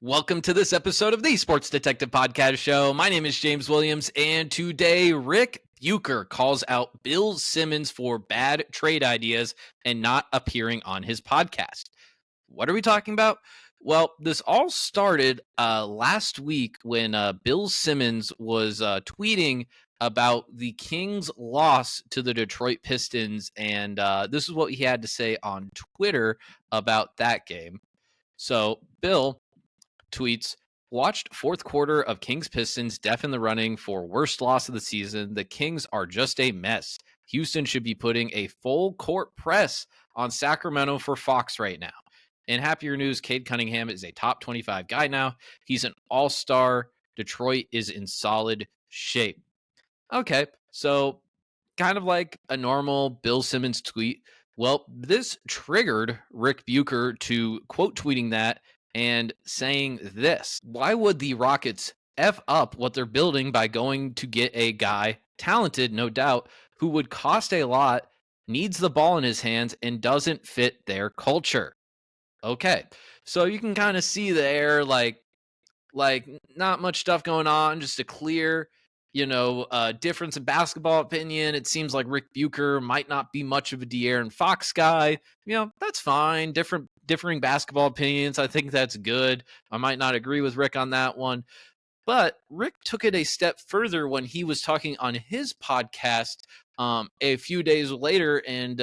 Welcome to this episode of the Sports Detective Podcast Show. My name is James Williams, and today Rick Bucher calls out Bill Simmons for bad trade ideas and not appearing on his podcast. What are we talking about? Well, this all started last week when Bill Simmons was tweeting about the Kings' loss to the Detroit Pistons, and this is what he had to say on Twitter about that game. So, Bill tweets, watched fourth quarter of Kings Pistons, def in the running for worst loss of the season. The Kings are just a mess. Houston should be putting a full court press on Sacramento for Fox right now. In happier news, Cade Cunningham is a top 25 guy now. He's an all-star. Detroit is in solid shape. Okay, so kind of like a normal Bill Simmons tweet. Well, this triggered Rick Bucher to quote tweeting that and saying this: why would the Rockets F up what they're building by going to get a guy, talented, no doubt, who would cost a lot, needs the ball in his hands, and doesn't fit their culture? Okay, so you can kind of see there, like not much stuff going on, just a clear, difference in basketball opinion. It seems like Rick Bucher might not be much of a De'Aaron Fox guy. That's fine. Differing basketball opinions. I think that's good. I might not agree with Rick on that one. But Rick took it a step further when he was talking on his podcast a few days later, and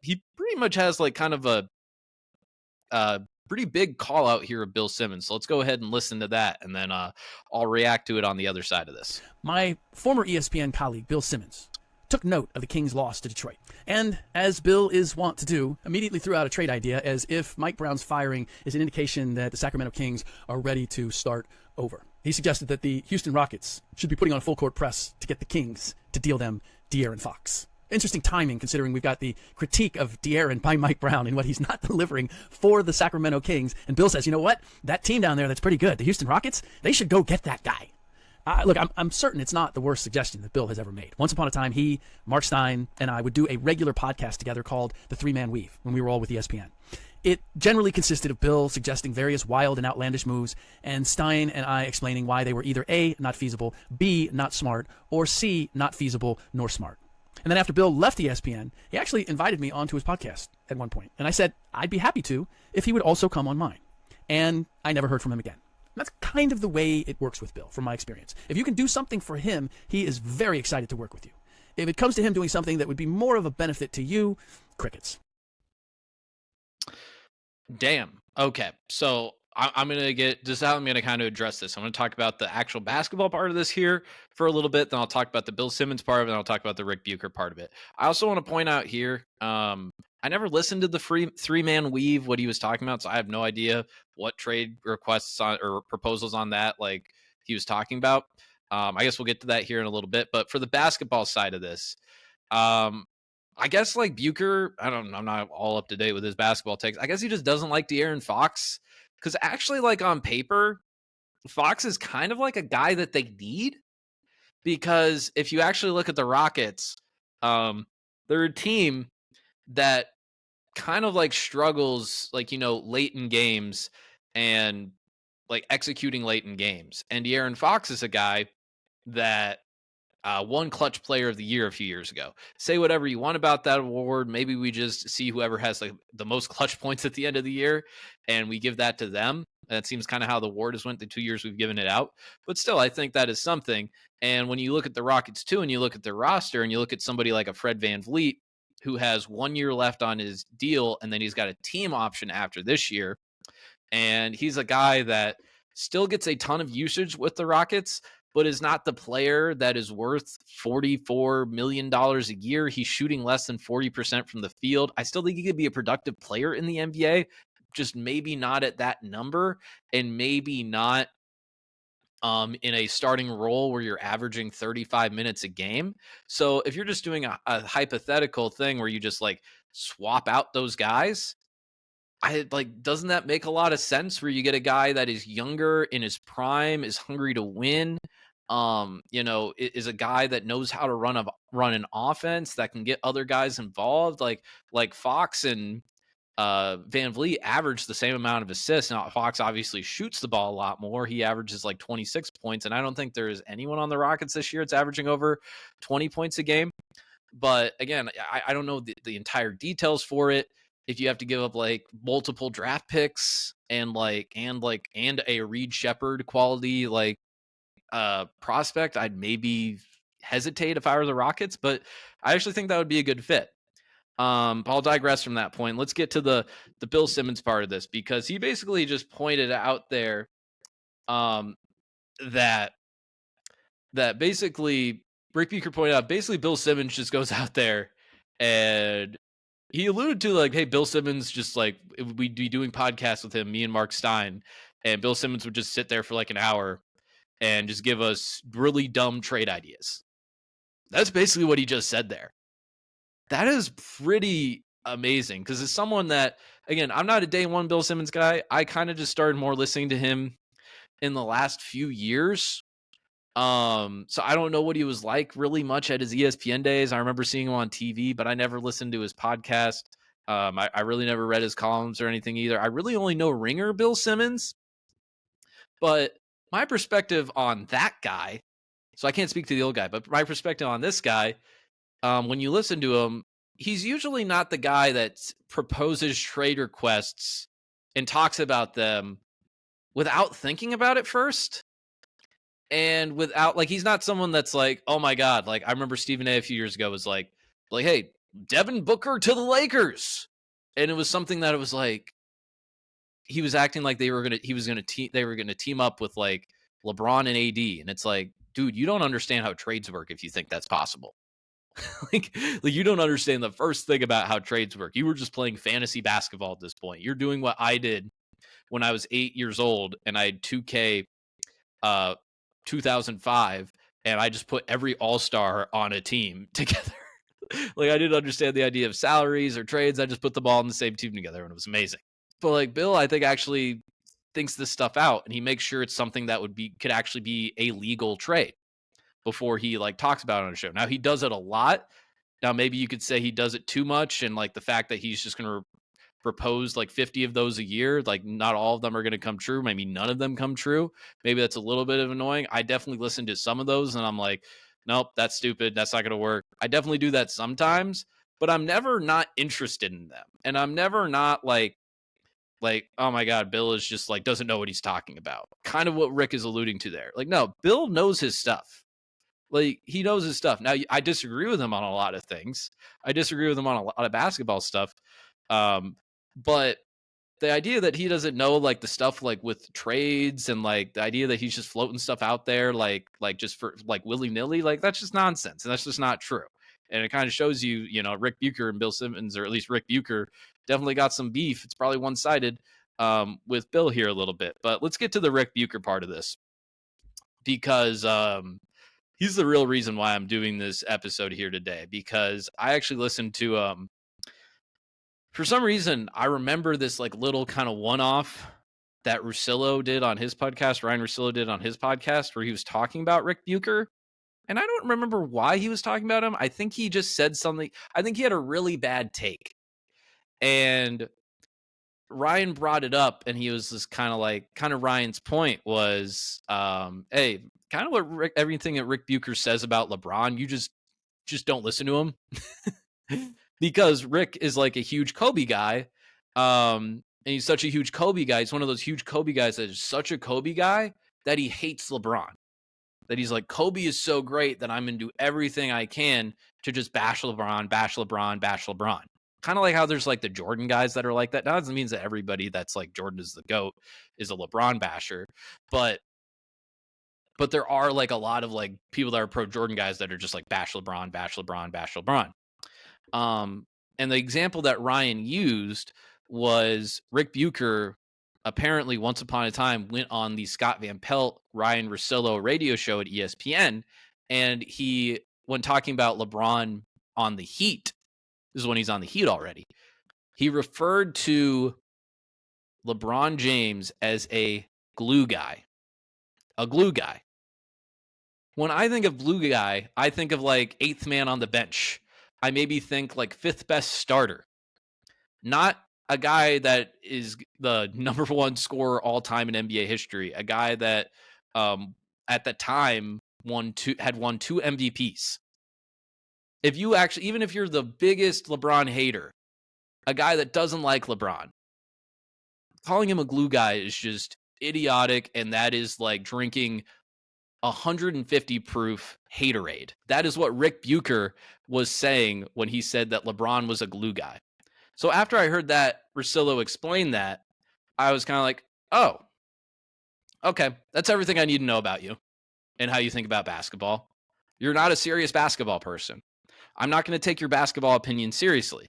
he pretty much has like kind of a pretty big call out here of Bill Simmons. So let's go ahead and listen to that, and then I'll react to it on the other side of this. My former ESPN colleague, Bill Simmons, took note of the Kings' loss to Detroit. And as Bill is wont to do, immediately threw out a trade idea as if Mike Brown's firing is an indication that the Sacramento Kings are ready to start over. He suggested that the Houston Rockets should be putting on a full court press to get the Kings to deal them De'Aaron Fox. Interesting timing, considering we've got the critique of De'Aaron by Mike Brown and what he's not delivering for the Sacramento Kings. And Bill says, you know what? That team down there that's pretty good, the Houston Rockets, they should go get that guy. Look, I'm certain it's not the worst suggestion that Bill has ever made. Once upon a time, he, Mark Stein, and I would do a regular podcast together called The Three-Man Weave when we were all with ESPN. It generally consisted of Bill suggesting various wild and outlandish moves, and Stein and I explaining why they were either A, not feasible, B, not smart, or C, not feasible nor smart. And then after Bill left ESPN, he actually invited me onto his podcast at one point. And I said I'd be happy to if he would also come on mine. And I never heard from him again. And that's kind of the way it works with Bill, from my experience. If you can do something for him, he is very excited to work with you. If it comes to him doing something that would be more of a benefit to you, crickets. Damn. Okay. So I'm going to get this out. I'm going to kind of address this. I'm going to talk about the actual basketball part of this here for a little bit. Then I'll talk about the Bill Simmons part of it. And I'll talk about the Rick Bucher part of it. I also want to point out here, I never listened to the three-man weave, what he was talking about. So I have no idea what trade requests or proposals on that like he was talking about. I guess we'll get to that here in a little bit. But for the basketball side of this, I guess like Bucher, I'm not all up to date with his basketball takes. I guess he just doesn't like De'Aaron Fox. Because actually, like on paper, Fox is kind of like a guy that they need. Because if you actually look at the Rockets, they're a team that kind of like struggles, like, late in games and like executing late in games. And De'Aaron Fox is a guy that won Clutch Player of the Year a few years ago. Say whatever you want about that award. Maybe we just see whoever has like the most clutch points at the end of the year, and we give that to them. That seems kind of how the award has went the 2 years we've given it out. But still, I think that is something. And when you look at the Rockets too, and you look at their roster, and you look at somebody like a Fred VanVleet, who has 1 year left on his deal, and then he's got a team option after this year, and he's a guy that still gets a ton of usage with the Rockets, but is not the player that is worth $44 million a year. He's shooting less than 40% from the field. I still think he could be a productive player in the NBA, just maybe not at that number, and maybe not in a starting role where you're averaging 35 minutes a game. So if you're just doing a hypothetical thing where you just like swap out those guys, doesn't that make a lot of sense where you get a guy that is younger, in his prime, is hungry to win, is a guy that knows how to run an offense that can get other guys involved, like Fox and Van Vliet averaged the same amount of assists. Now, Hawks obviously shoots the ball a lot more. He averages like 26 points, and I don't think there is anyone on the Rockets this year that's averaging over 20 points a game. But again, I don't know the entire details for it. If you have to give up like multiple draft picks and a Reed Shepard quality prospect, I'd maybe hesitate if I were the Rockets, but I actually think that would be a good fit. But I'll digress from that point. Let's get to the Bill Simmons part of this, because he basically just pointed out there um, that basically Rick Bucher pointed out basically Bill Simmons just goes out there, and he alluded to like, hey, Bill Simmons just like we'd be doing podcasts with him, me and Mark Stein, and Bill Simmons would just sit there for like an hour and just give us really dumb trade ideas. That's basically what he just said there. That is pretty amazing, because as someone that, again, I'm not a day one Bill Simmons guy. I kind of just started more listening to him in the last few years. So I don't know what he was like really much at his ESPN days. I remember seeing him on TV, but I never listened to his podcast. I really never read his columns or anything either. I really only know Ringer Bill Simmons, but my perspective on that guy, so I can't speak to the old guy, but my perspective on this guy, when you listen to him, he's usually not the guy that proposes trade requests and talks about them without thinking about it first. And without, like, he's not someone that's like, oh my God, like, I remember Stephen A few years ago was like, hey, Devin Booker to the Lakers. And it was something that it was like, he was acting like they were going to team up with like LeBron and AD. And it's like, dude, you don't understand how trades work if you think that's possible. like you don't understand the first thing about how trades work. You were just playing fantasy basketball at this point. You're doing what I did when I was 8 years old and I had 2K 2005, and I just put every all-star on a team together. Like, I didn't understand the idea of salaries or trades. I just put them all in the same team together, and it was amazing. But like Bill, I think actually thinks this stuff out, and he makes sure it's something that could actually be a legal trade before he like talks about it on a show. Now, he does it a lot. Now, maybe you could say he does it too much, and like the fact that he's just going to propose like 50 of those a year, like not all of them are going to come true. Maybe none of them come true. Maybe that's a little bit of annoying. I definitely listen to some of those and I'm like, nope, that's stupid. That's not going to work. I definitely do that sometimes, but I'm never not interested in them. And I'm never not like, oh my God, Bill is just like, doesn't know what he's talking about. Kind of what Rick is alluding to there. Like, no, Bill knows his stuff. Like, he knows his stuff. Now, I disagree with him on a lot of things. I disagree with him on a lot of basketball stuff. But the idea that he doesn't know like the stuff like with trades and like the idea that he's just floating stuff out there like just for like willy-nilly, like that's just nonsense, and that's just not true. And it kind of shows you, Rick Bucher and Bill Simmons, or at least Rick Bucher, definitely got some beef. It's probably one-sided with Bill here a little bit. But let's get to the Rick Bucher part of this, because he's the real reason why I'm doing this episode here today, because I actually listened to for some reason, I remember this like little kind of one-off that Russillo did on his podcast, Ryan Russillo did on his podcast, where he was talking about Rick Bucher. And I don't remember why he was talking about him. I think he just said something. I think he had a really bad take. And Ryan brought it up, and he was just kind of Ryan's point was, hey, kind of what everything that Rick Bucher says about LeBron, you just don't listen to him. Because Rick is like a huge Kobe guy. And he's such a huge Kobe guy. He's one of those huge Kobe guys that is such a Kobe guy that he hates LeBron. That he's like, Kobe is so great that I'm going to do everything I can to just bash LeBron, bash LeBron, bash LeBron. Kind of like how there's like the Jordan guys that are like that. Now, that doesn't mean that everybody that's like Jordan is the GOAT is a LeBron basher. But there are like a lot of like people that are pro Jordan guys that are just like bash LeBron, bash LeBron, bash LeBron. And the example that Ryan used was Rick Bucher apparently once upon a time went on the Scott Van Pelt, Ryan Russillo radio show at ESPN. And he, when talking about LeBron on the Heat, this is when he's on the Heat already, he referred to LeBron James as a glue guy. A glue guy. When I think of glue guy, I think of like eighth man on the bench. I maybe think like fifth best starter, not a guy that is the number one scorer all time in NBA history, a guy that at the time had won two MVPs. If you actually, even if you're the biggest LeBron hater, a guy that doesn't like LeBron, calling him a glue guy is just idiotic, and that is like drinking 150 proof haterade. That is what Rick Bucher was saying when he said that LeBron was a glue guy. So after I heard that Russillo explain that, I was kind of like, oh, okay, that's everything I need to know about you and how you think about basketball. You're not a serious basketball person. I'm not going to take your basketball opinion seriously,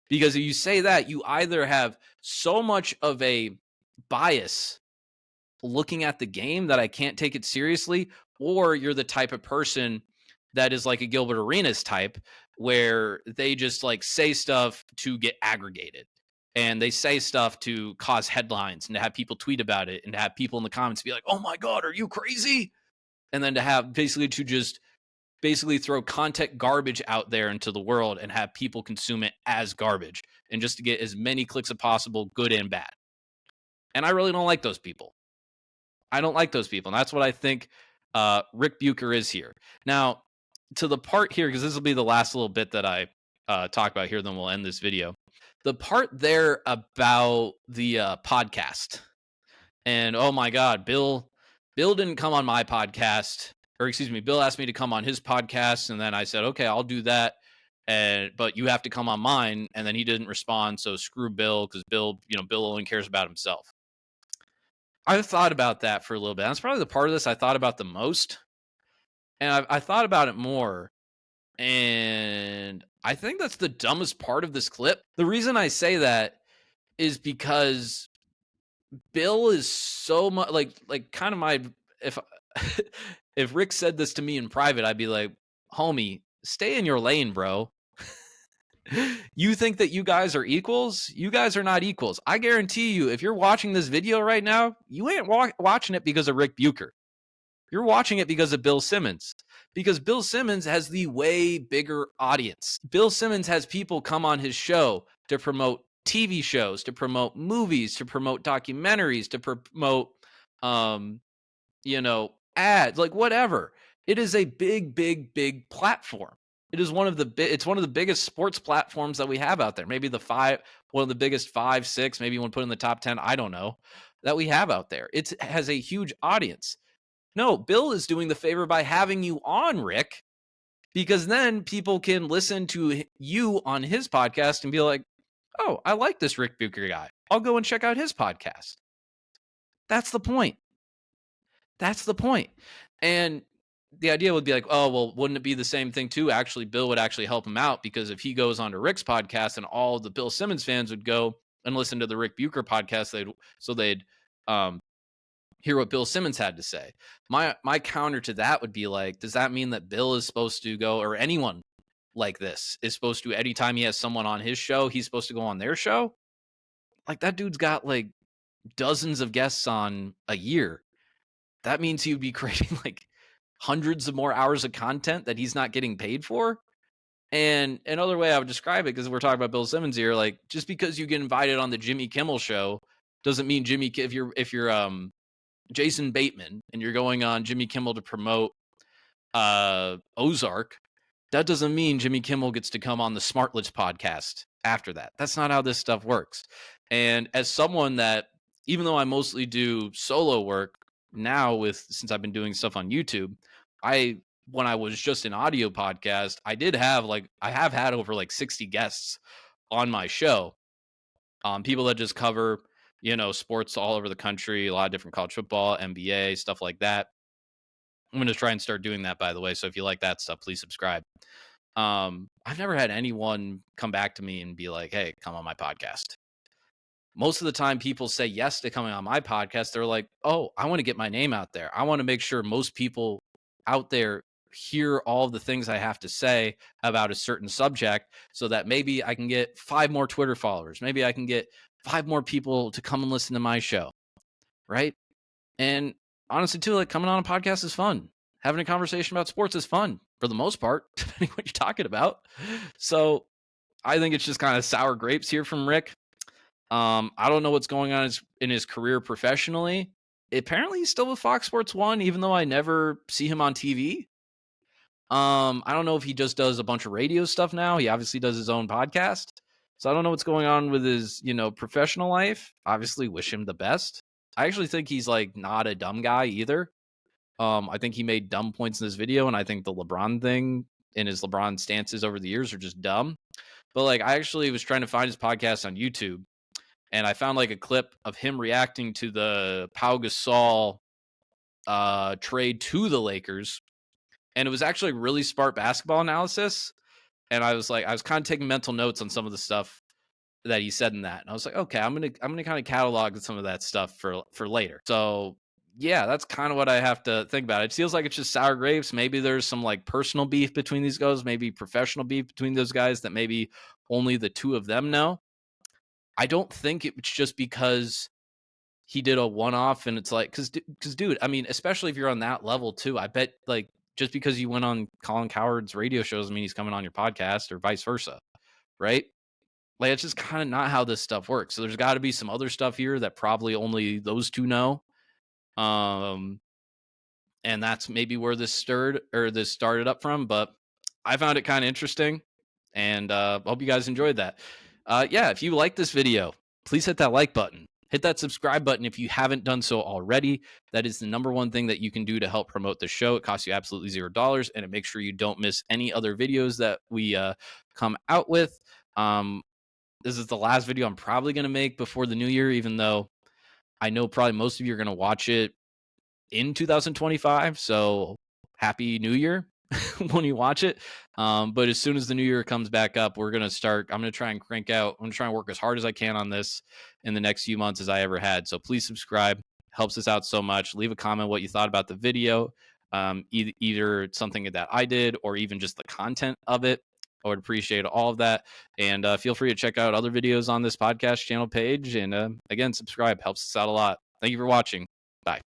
because if you say that, you either have so much of a bias looking at the game that I can't take it seriously, or you're the type of person that is like a Gilbert Arenas type, where they just like say stuff to get aggregated, and they say stuff to cause headlines and to have people tweet about it and to have people in the comments be like, oh my God, are you crazy? And then to have basically to just basically throw content garbage out there into the world and have people consume it as garbage, and just to get as many clicks as possible, good and bad. And I really don't like those people. I don't like those people. And that's what I think Rick Bucher is here. Now, to the part here, because this will be the last little bit that I talk about here, then we'll end this video. The part there about the podcast. And oh my God, Bill didn't come on my podcast, or excuse me, Bill asked me to come on his podcast, and then I said, okay, I'll do that. But you have to come on mine. And then he didn't respond. So screw Bill, because Bill only cares about himself. I've thought about that for a little bit. That's probably the part of this I thought about the most. And I thought about it more. And I think that's the dumbest part of this clip. The reason I say that is because Bill is so much like kind of my, if if Rick said this to me in private, I'd be like, homie, stay in your lane, bro. You think that you guys are equals? You guys are not equals. I guarantee you, if you're watching this video right now, you ain't watching it because of Rick Bucher. You're watching it because of Bill Simmons, because Bill Simmons has the way bigger audience. Bill Simmons has people come on his show to promote TV shows, to promote movies, to promote documentaries, to promote, ads, like whatever. It is a big, big, big platform. It is one of the biggest sports platforms that we have out there. Maybe one of the biggest 5, 6, maybe you want to put in the top 10. I don't know, that we have out there. It has a huge audience. No, Bill is doing the favor by having you on, Rick, because then people can listen to you on his podcast and be like, oh, I like this Rick Bucher guy. I'll go and check out his podcast. That's the point. That's the point. And the idea would be like, oh, well, wouldn't it be the same thing too? Actually, Bill would actually help him out, because if he goes on to Rick's podcast, and all the Bill Simmons fans would go and listen to the Rick Bucher podcast, they'd hear what Bill Simmons had to say. My counter to that would be like, does that mean that Bill is supposed to go, or anyone like this is supposed to, anytime he has someone on his show, he's supposed to go on their show? Like, that dude's got like dozens of guests on a year. That means he would be creating like hundreds of more hours of content that he's not getting paid for. And another way I would describe it, because we're talking about Bill Simmons here, like, just because you get invited on the Jimmy Kimmel show doesn't mean if you're Jason Bateman and you're going on Jimmy Kimmel to promote Ozark, that doesn't mean Jimmy Kimmel gets to come on the Smartlets podcast after that. That's not how this stuff works. And as someone that, even though I mostly do solo work now, since I've been doing stuff on YouTube, when I was just an audio podcast, I have had over like 60 guests on my show. People that just cover, sports all over the country, a lot of different college football, NBA, stuff like that. I'm going to try and start doing that, by the way. So if you like that stuff, please subscribe. I've never had anyone come back to me and be like, hey, come on my podcast. Most of the time people say yes to coming on my podcast. They're like, oh, I want to get my name out there. I want to make sure most people out there hear all of the things I have to say about a certain subject, so that maybe I can get 5 more Twitter followers. Maybe I can get 5 more people to come and listen to my show. Right. And honestly, too, like, coming on a podcast is fun. Having a conversation about sports is fun for the most part, depending what you're talking about. So I think it's just kind of sour grapes here from Rick. I don't know what's going on in his career professionally. Apparently, he's still with Fox Sports 1, even though I never see him on TV. I don't know if he just does a bunch of radio stuff now. He obviously does his own podcast. So I don't know what's going on with his, professional life. Obviously, wish him the best. I actually think he's like not a dumb guy either. I think he made dumb points in this video, and I think the LeBron thing and his LeBron stances over the years are just dumb. But like, I actually was trying to find his podcast on YouTube, and I found like a clip of him reacting to the Pau Gasol trade to the Lakers, and it was actually really smart basketball analysis. And I was like, I was kind of taking mental notes on some of the stuff that he said in that, and I was like, okay, I'm gonna kind of catalog some of that stuff for later. So yeah, that's kind of what I have to think about. It feels like it's just sour grapes. Maybe there's some like personal beef between these guys, maybe professional beef between those guys that maybe only the two of them know. I don't think it's just because he did a one-off, and it's like, because dude, I mean, especially if you're on that level too, I bet like just because you went on Colin Cowherd's radio shows, I mean, he's coming on your podcast or vice versa, right? Like, it's just kind of not how this stuff works. So there's got to be some other stuff here that probably only those two know. Um, and that's maybe where this started up from. But I found it kind of interesting, and hope you guys enjoyed that. Yeah, if you like this video, please hit that like button. Hit that subscribe button if you haven't done so already. That is the number one thing that you can do to help promote the show. It costs you absolutely $0, and it makes sure you don't miss any other videos that we come out with. This is the last video I'm probably going to make before the new year, even though I know probably most of you are going to watch it in 2025. So happy new year when you watch it. But as soon as the new year comes back up, we're going to start. I'm going to try and crank out. I'm going to try and work as hard as I can on this in the next few months as I ever had. So please subscribe. Helps us out so much. Leave a comment what you thought about the video, either something that I did or even just the content of it. I would appreciate all of that. And feel free to check out other videos on this podcast channel page. And again, subscribe. Helps us out a lot. Thank you for watching. Bye.